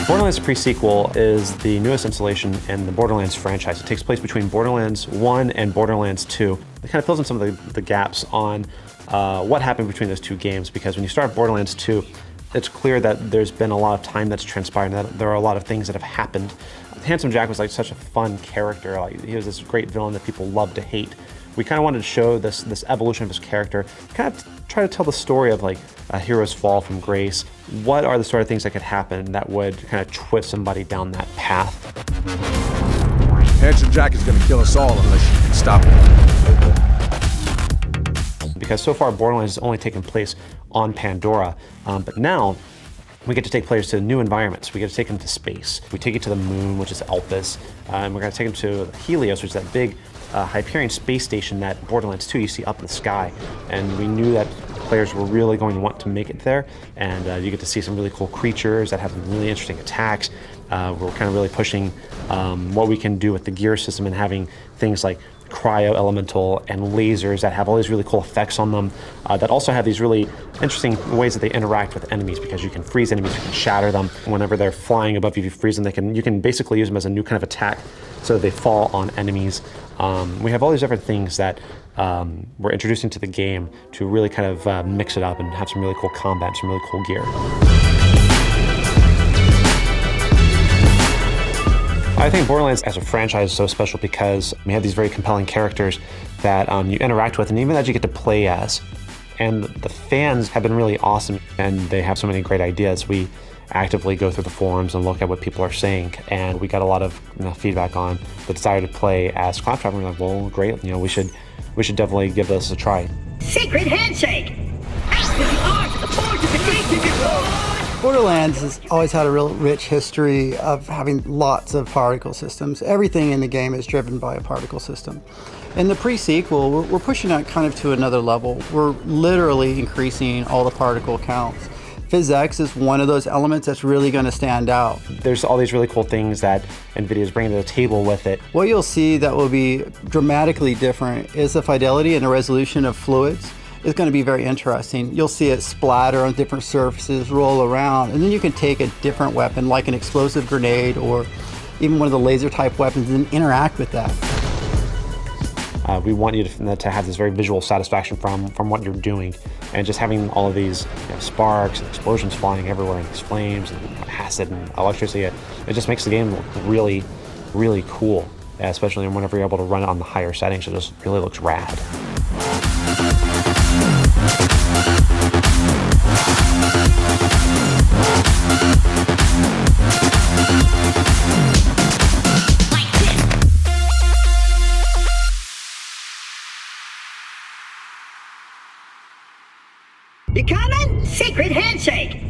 Borderlands pre-sequel is the newest installation in the Borderlands franchise. It takes place between Borderlands 1 and Borderlands 2. It kind of fills in some of the gaps on what happened between those two games, because when you start Borderlands 2, it's clear that there's been a lot of time that's transpired and that there are a lot of things that have happened. Handsome Jack was like such a fun character. Like, he was this great villain that people love to hate. We kind of wanted to show this evolution of his character, kind of try to tell the story of like a hero's fall from grace. What are the sort of things that could happen that would kind of twist somebody down that path? Handsome Jack is going to kill us all unless you can stop him. Because so far Borderlands has only taken place on Pandora, but now we get to take players to new environments. We get to take them to space. We take you to the moon, which is Elpis, and we're going to take them to Helios, which is that big Hyperion space station that Borderlands 2 you see up in the sky. And we knew that players were really going to want to make it there, and you get to see some really cool creatures that have some really interesting attacks. We're kind of really pushing what we can do with the gear system and having things like cryo elemental and lasers that have all these really cool effects on them, that also have these really interesting ways that they interact with enemies, because you can freeze enemies, you can shatter them. Whenever they're flying above you, if you freeze them, you can basically use them as a new kind of attack so that they fall on enemies. We have all these different things that we're introducing to the game to really kind of mix it up and have some really cool combat, some really cool gear. I think Borderlands as a franchise is so special because we have these very compelling characters that you interact with and even that you get to play as. And the fans have been really awesome, and they have so many great ideas. We actively go through the forums and look at what people are saying, and we got a lot of feedback on the desire to play as Claptrap. We're like, well, great, we should definitely give this a try. Secret handshake! After the art of the forge of the gate to your Borderlands has always had a real rich history of having lots of particle systems. Everything in the game is driven by a particle system. In the pre-sequel, we're pushing that kind of to another level. We're literally increasing all the particle counts. PhysX is one of those elements that's really going to stand out. There's all these really cool things that NVIDIA is bringing to the table with it. What you'll see that will be dramatically different is the fidelity and the resolution of fluids. It's going to be very interesting. You'll see it splatter on different surfaces, roll around, and then you can take a different weapon like an explosive grenade or even one of the laser type weapons and interact with that. We want you to have this very visual satisfaction from what you're doing, and just having all of these sparks and explosions flying everywhere, and these flames and acid and electricity. It just makes the game look really, really cool, especially whenever you're able to run it on the higher settings. It just really looks rad. You coming? Secret handshake!